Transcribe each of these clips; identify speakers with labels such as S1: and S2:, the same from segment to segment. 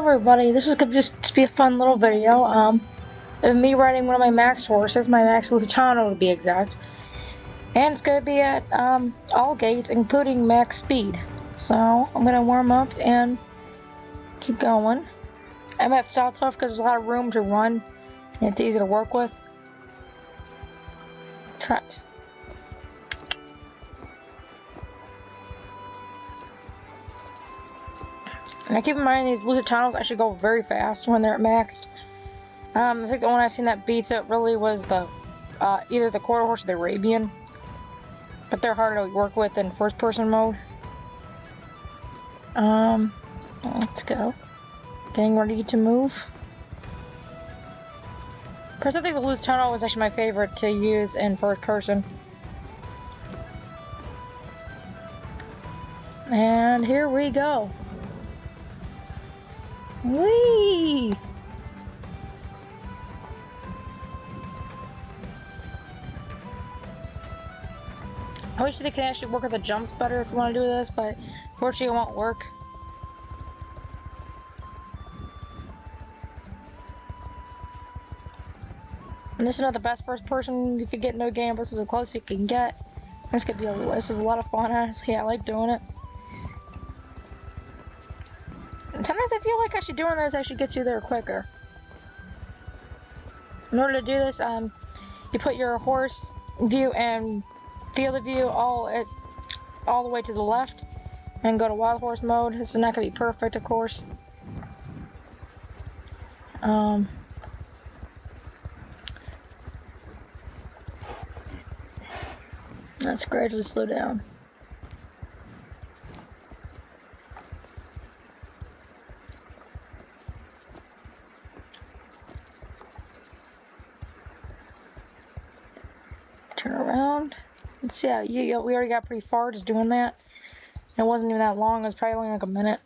S1: everybody, this is gonna just be a fun little video, of me riding one of my max horses, my Max Lusitano to be exact, and it's gonna be at, all gates, including max speed. So, I'm gonna warm up and keep going. I'm at Southwest because there's a lot of room to run, and it's easy to work with. Trot. And I keep in mind these Lusitanos actually go very fast when they're maxed. I think the one I've seen that beats it really was the either the quarter horse or the Arabian, but they're harder to work with in first person mode. Let's go. Getting ready to move. Personally, I think the Lusitano was actually my favorite to use in first person. And here we go. Whee! I wish they could actually work with the jumps better if you want to do this, but unfortunately it won't work. And this is not the best first person you could get in a game, but this is as close as you can get. This is a lot of fun, honestly. I like doing it. And sometimes I feel like actually doing this actually gets you there quicker. In order to do this, you put your horse view and field of view all the way to the left, and go to wild horse mode. This is not gonna be perfect, of course. Let's gradually slow down. Turn around. Let's see. We already got pretty far just doing that. It wasn't even that long. It was probably only like a minute.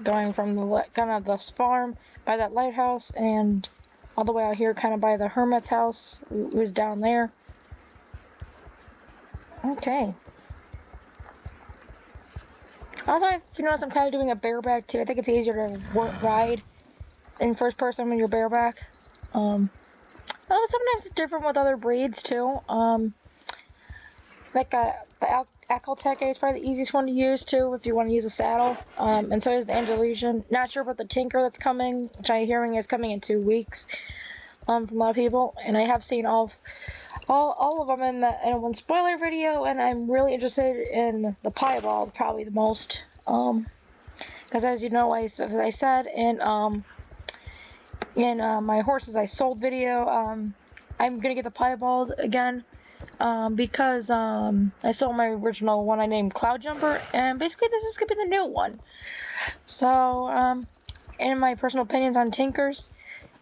S1: Going from the kind of the farm by that lighthouse and all the way out here, kind of by the hermit's house. It was down there. Okay. Also, if you notice, I'm kind of doing a bareback too. I think it's easier to ride in first person when you're bareback. Sometimes it's different with other breeds too. Like the Akhal-Teke is probably the easiest one to use too if you want to use a saddle. And so is the Andalusian. Not sure about the Tinker that's coming, which I'm hearing is coming in 2 weeks. From a lot of people, and I have seen all of them in one spoiler video, and I'm really interested in the Piebald probably the most. Because as you know, as I said in my horses I sold video, I'm gonna get the Piebald again. Because I sold my original one I named Cloud Jumper, and basically this is gonna be the new one. So, in my personal opinions on Tinkers,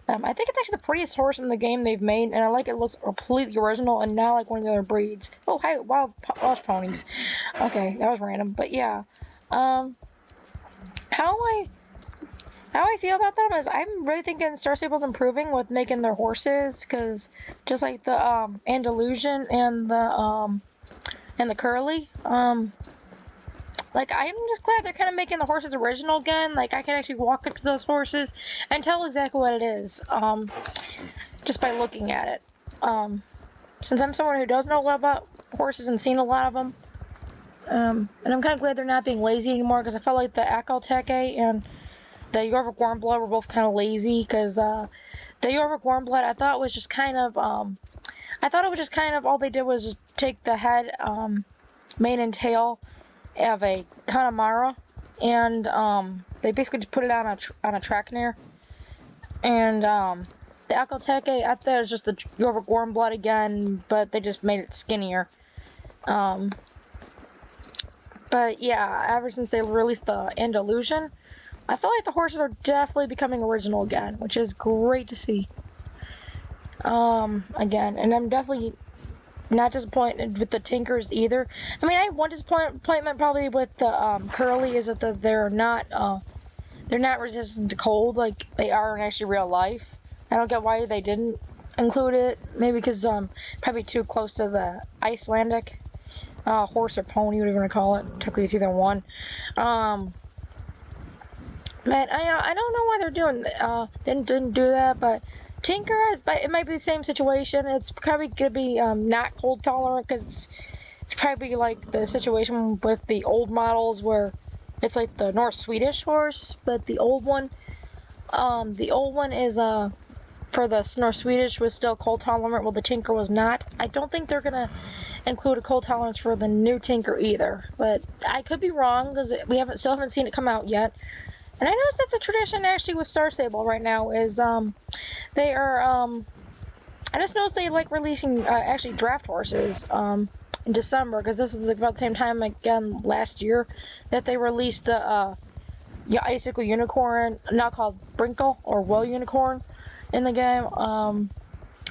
S1: I think it's actually the prettiest horse in the game they've made, and I like it looks completely original and not like one of the other breeds. Oh, hi, wild Welsh ponies. Okay, that was random, but yeah. How I feel about them is I'm really thinking Star Stable's improving with making their horses, because just like the Andalusian and the Curly, like, I'm just glad they're kind of making the horses original again. Like, I can actually walk up to those horses and tell exactly what it is, just by looking at it. Since I'm someone who does know a lot about horses and seen a lot of them, and I'm kind of glad they're not being lazy anymore, because I felt like the Akhal-Teke and the Jorvik Warmblood were both kind of lazy, because the Jorvik Warmblood I thought was just kind of, all they did was just take the head, mane and tail of a Connemara, and they basically just put it on a Trakehner. And the Akhal-Teke, I thought it was just the Jorvik Warmblood again, but they just made it skinnier. But yeah, ever since they released the Andalusian, I feel like the horses are definitely becoming original again, which is great to see. Again, and I'm definitely not disappointed with the Tinkers either. I mean, I have one disappointment probably with the Curly is that they're not resistant to cold like they are in actually real life. I don't get why they didn't include it. Maybe because probably too close to the Icelandic horse or pony, whatever you want to call it. Technically, it's either one. Man, I don't know why they're doing didn't do that, but Tinker has, but it might be the same situation. It's probably gonna be not cold tolerant because it's probably like the situation with the old models where it's like the North Swedish horse, but the old one is for the North Swedish was still cold tolerant, while the Tinker was not. I don't think they're gonna include a cold tolerance for the new Tinker either, but I could be wrong because we still haven't seen it come out yet. And I noticed that's a tradition actually with Star Stable right now is they are I just noticed they like releasing actually draft horses in December because this is about the same time again last year that they released the Icicle Unicorn, now called Brinkle or Will Unicorn in the game,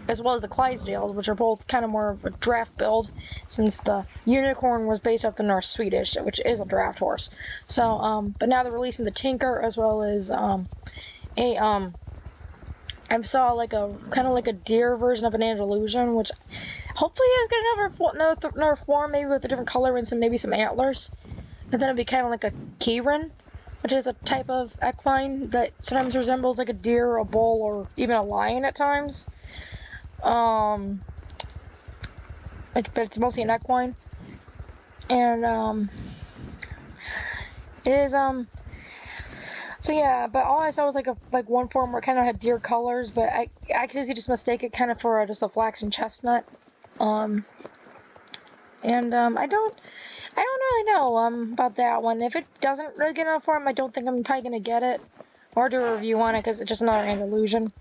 S1: as well as the Clydesdales, which are both kind of more of a draft build, since the Unicorn was based off the North Swedish, which is a draft horse. So, but now they're releasing the Tinker as well as I saw like a kind of like a deer version of an Andalusian, which hopefully is gonna have another form, maybe with a different color and maybe some antlers. But then it'd be kind of like a Keyrin, which is a type of equine that sometimes resembles like a deer, a bull, or even a lion at times. But it's mostly an equine, and it is So yeah, but all I saw was like one form where it kind of had deer colors, but I could easily just mistake it kind of for just a flax and chestnut. Um, I don't really know about that one. If it doesn't really get enough form, I don't think I'm probably gonna get it or do a review on it because it's just another Andalusian.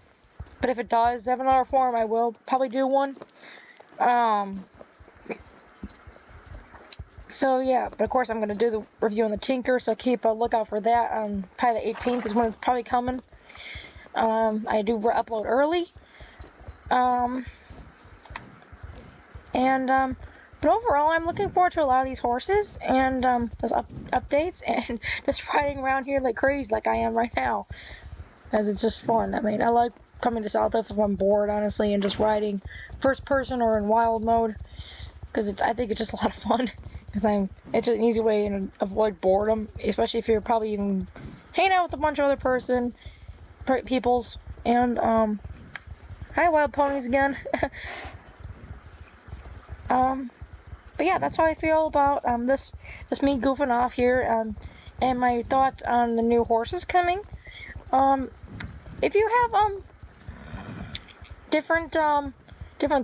S1: But if it does have another form, I will probably do one. So yeah, but of course I'm gonna do the review on the Tinker, so keep a lookout for that. Probably the 18th is when it's probably coming. I do upload early. But overall, I'm looking forward to a lot of these horses and those updates and just riding around here like crazy, like I am right now, as it's just fun. I mean, I like coming to Southwest if I'm bored, honestly, and just riding first person or in wild mode, because I think it's just a lot of fun. Because it's just an easy way to avoid boredom, especially if you're probably even hanging out with a bunch of other peoples. And hi, wild ponies again. But yeah, that's how I feel about this me goofing off here, and my thoughts on the new horses coming. If you have different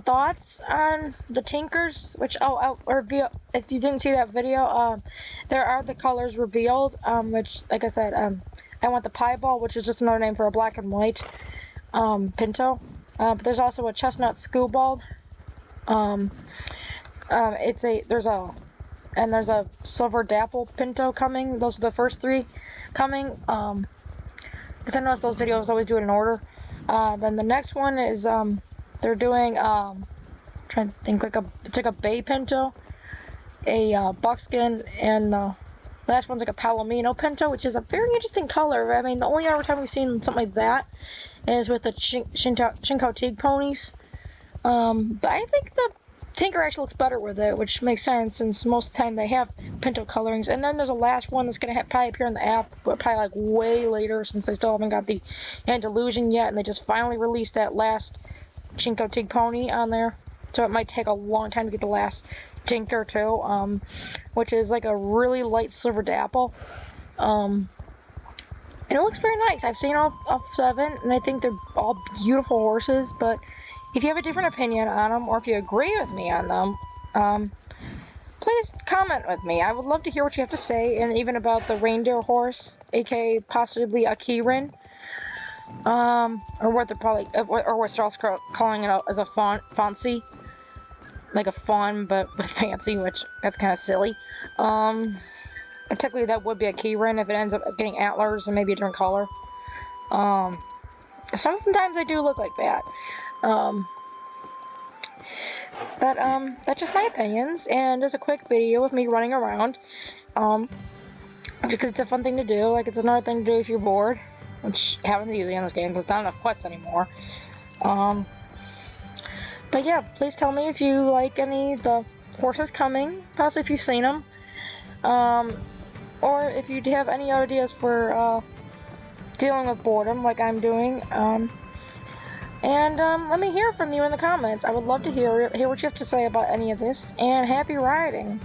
S1: thoughts on the Tinkers, which I'll reveal. If you didn't see that video, there are the colors revealed, which, like I said, I want the Piebald, which is just another name for a black and white Pinto. But there's also a chestnut Skewbald. There's a silver Dapple Pinto coming. Those are the first three coming. Because I noticed those videos always do it in order. Then the next one is they're doing trying to think it's like a Bay Pinto, a Buckskin, and the last one's like a Palomino Pinto, which is a very interesting color. I mean, the only other time we've seen something like that is with the Chincoteague ponies. But I think the Tinker actually looks better with it, which makes sense since most of the time they have Pinto colorings. And then there's a last one that's going to probably appear in the app, but probably like way later since they still haven't got the Andalusian yet, and they just finally released that last Chincoteague pony on there. So it might take a long time to get the last Tinker too, which is like a really light silver Dapple. And it looks very nice. I've seen all 7, and I think they're all beautiful horses, but if you have a different opinion on them, or if you agree with me on them, please comment with me. I would love to hear what you have to say, and even about the reindeer horse, aka possibly a Keyrin, or what they're probably, or what Star's calling it out as a fancy, like a fawn but with fancy, which that's kind of silly. Technically that would be a Keyrin if it ends up getting antlers and maybe a different color. Sometimes they do look like that. But that's just my opinions, and just a quick video of me running around, because it's a fun thing to do. Like, it's another thing to do if you're bored, which happens easily in this game because there's not enough quests anymore. But yeah, please tell me if you like any of the horses coming, possibly if you've seen them, or if you have any ideas for dealing with boredom like I'm doing. And let me hear from you in the comments. I would love to hear what you have to say about any of this. And happy riding!